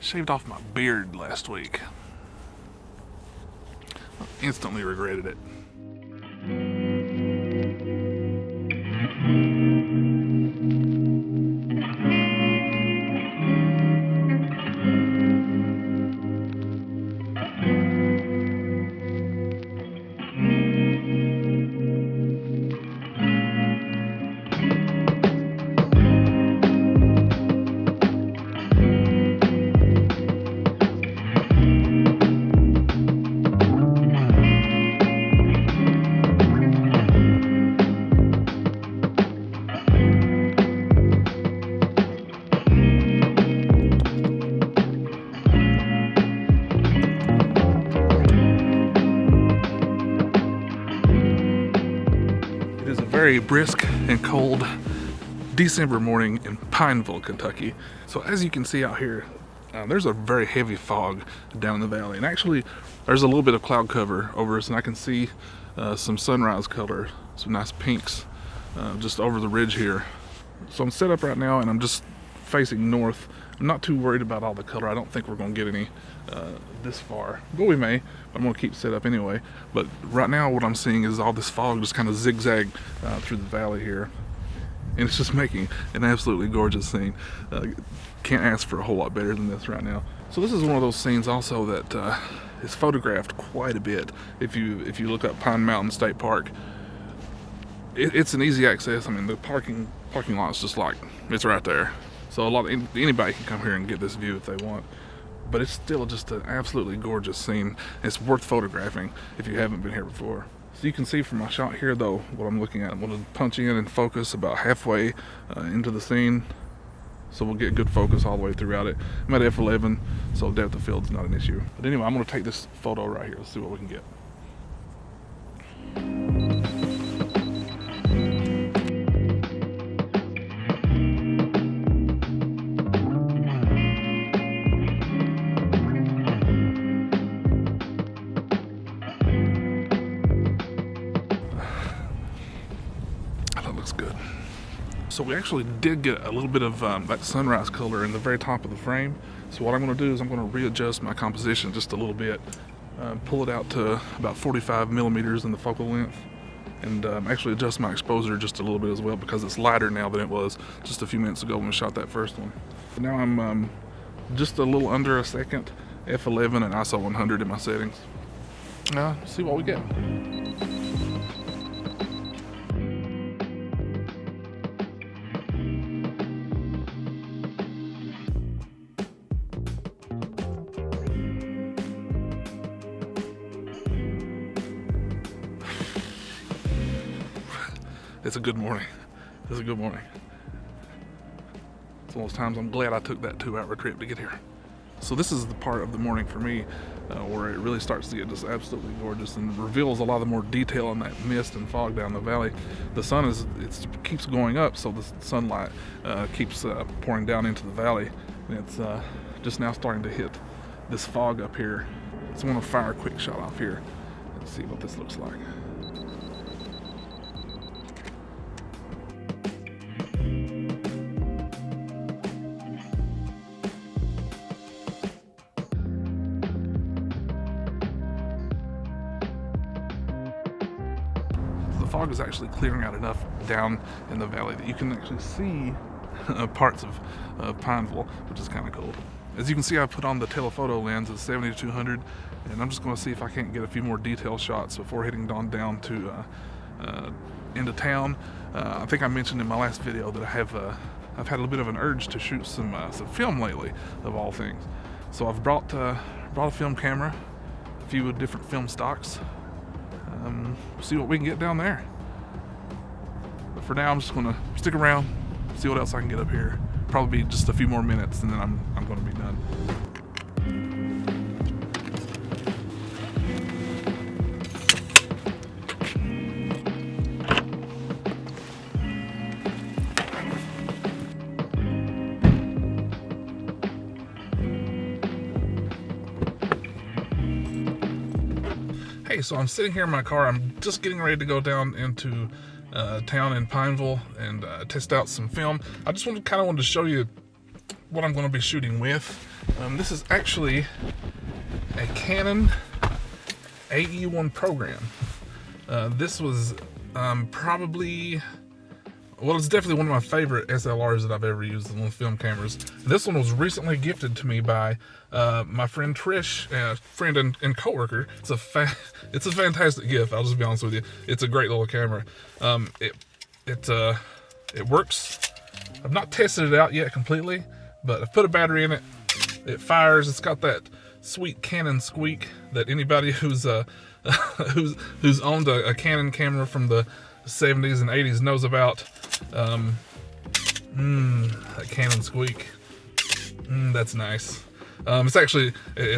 Shaved off my beard last week. Instantly regretted it. Very brisk and cold December morning in Pineville, Kentucky. So as you can see out here, there's a very heavy fog down in the valley, and actually there's a little bit of cloud cover over us, and I can see some sunrise color, some nice pinks just over the ridge here. So I'm set up right now and I'm just facing north. I'm not too worried about all the color. I don't think we're going to get any this far, but we may. I'm going to keep set up anyway. But right now what I'm seeing is all this fog just kind of zigzag through the valley here, and it's just making an absolutely gorgeous scene. Can't ask for a whole lot better than this right now. So this is one of those scenes also that is photographed quite a bit. If you look up Pine Mountain State Park, it's an easy access. I mean, the parking lot's just like, it's right there. So anybody can come here and get this view if they want. But it's still just an absolutely gorgeous scene. It's worth photographing if you haven't been here before. So you can see from my shot here though, what I'm looking at. I'm going to punch in and focus about halfway into the scene, so we'll get good focus all the way throughout it. I'm at f11, so depth of field's not an issue. But anyway, I'm going to take this photo right here. Let's see what we can get. Good. So we actually did get a little bit of that sunrise color in the very top of the frame. So what I'm going to do is I'm going to readjust my composition just a little bit, pull it out to about 45 millimeters in the focal length, and actually adjust my exposure just a little bit as well, because it's lighter now than it was just a few minutes ago when we shot that first one. Now I'm just a little under a second, f11 and ISO 100 in my settings. See what we get. It's a good morning. It's a good morning. It's one of those times I'm glad I took that 2-hour trip to get here. So this is the part of the morning for me where it really starts to get just absolutely gorgeous and reveals a lot of the more detail in that mist and fog down the valley. The sun it keeps going up, so the sunlight keeps pouring down into the valley, and it's just now starting to hit this fog up here. So I'm going to fire a quick shot off here and see what this looks like. The fog is actually clearing out enough down in the valley that you can actually see parts of Pineville, which is kind of cool. As you can see, I put on the telephoto lens at 70-200, and I'm just going to see if I can't get a few more detail shots before heading on down to into town. I think I mentioned in my last video that I've had a little bit of an urge to shoot some film lately, of all things. So I've brought a film camera, a few different film stocks. See what we can get down there. But for now, I'm just gonna stick around, see what else I can get up here. Probably be just a few more minutes, and then I'm gonna be done. Hey, so I'm sitting here in my car. I'm just getting ready to go down into town in Pineville and test out some film. I just wanted to show you what I'm going to be shooting with. This is actually a Canon AE-1 Program. This was probably, well, it's definitely one of my favorite SLRs that I've ever used on film cameras. This one was recently gifted to me by my friend Trish, friend and coworker. It's a fantastic gift. I'll just be honest with you. It's a great little camera. It works. I've not tested it out yet completely, but I've put a battery in it. It fires. It's got that sweet Canon squeak that anybody who's who's owned a Canon camera from the 70s and 80s knows about. That Canon squeak. That's nice. It's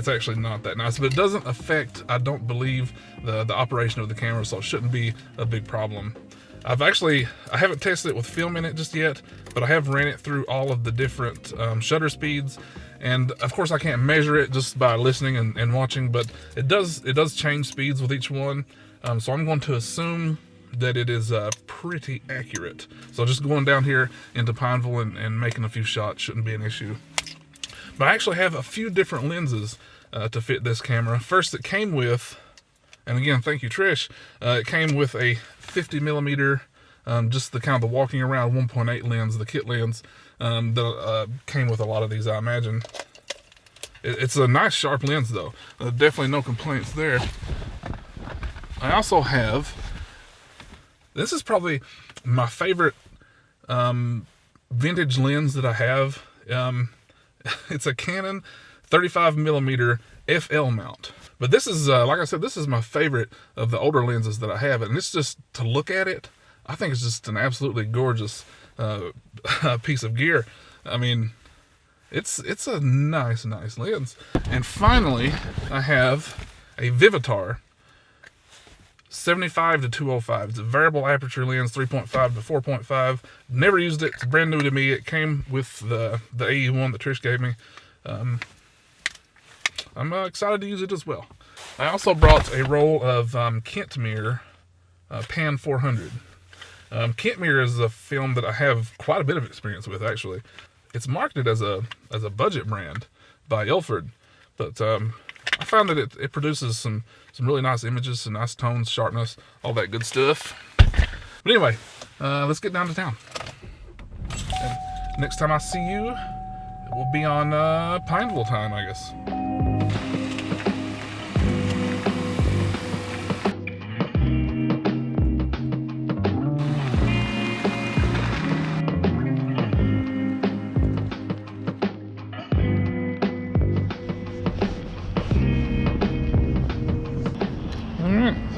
actually not that nice, but it doesn't affect, I don't believe, the operation of the camera, so it shouldn't be a big problem. I haven't tested it with film in it just yet, but I have ran it through all of the different shutter speeds, and of course I can't measure it just by listening and watching, but it does change speeds with each one. So I'm going to assume that it is pretty accurate. So just going down here into Pineville and making a few shots shouldn't be an issue. But I actually have a few different lenses to fit this camera. First, it came with, and again, thank you, Trish. It came with a 50mm, just the kind of the walking around 1.8 lens, the kit lens that came with a lot of these, I imagine. It's a nice sharp lens though. Definitely no complaints there. I also have, this is probably my favorite vintage lens that I have. It's a Canon 35mm FL mount. But this is, like I said, this is my favorite of the older lenses that I have. And it's just, to look at it, I think it's just an absolutely gorgeous piece of gear. I mean, it's a nice lens. And finally, I have a Vivitar 75-205. It's a variable aperture lens, 3.5 to 4.5. Never used it. It's brand new to me. It came with the AE-1 that Trish gave me. I'm excited to use it as well. I also brought a roll of Kentmere Pan 400. Kentmere is a film that I have quite a bit of experience with, actually. It's marketed as a budget brand by Ilford, but I found that it produces some really nice images, some nice tones, sharpness, all that good stuff. But anyway, let's get down to town. And next time I see you, it will be on Pineville time, I guess.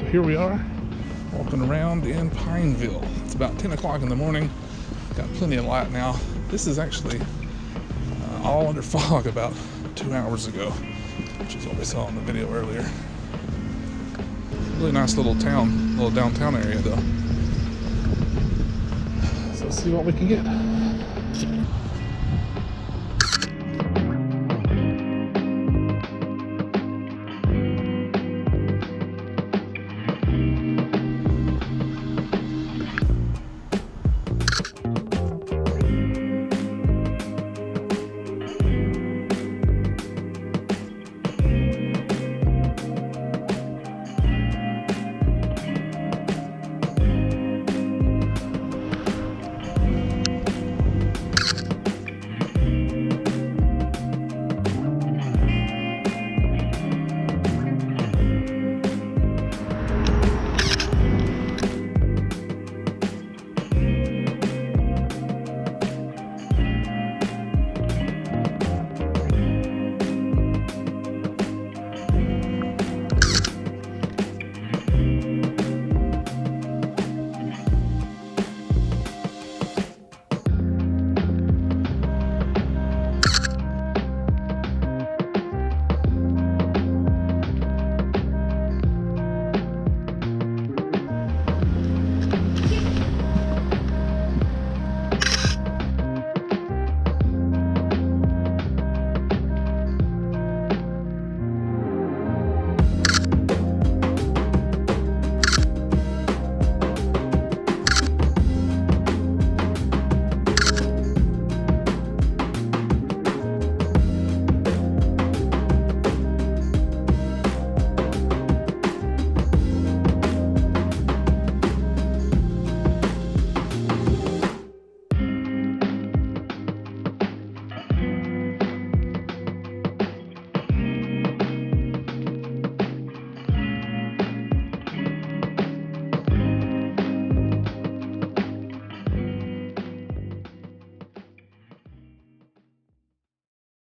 Here we are, walking around in Pineville. It's about 10 o'clock in the morning. Got plenty of light now. This is actually all under fog about 2 hours ago, which is what we saw in the video earlier. Really nice little town, little downtown area though. So let's see what we can get.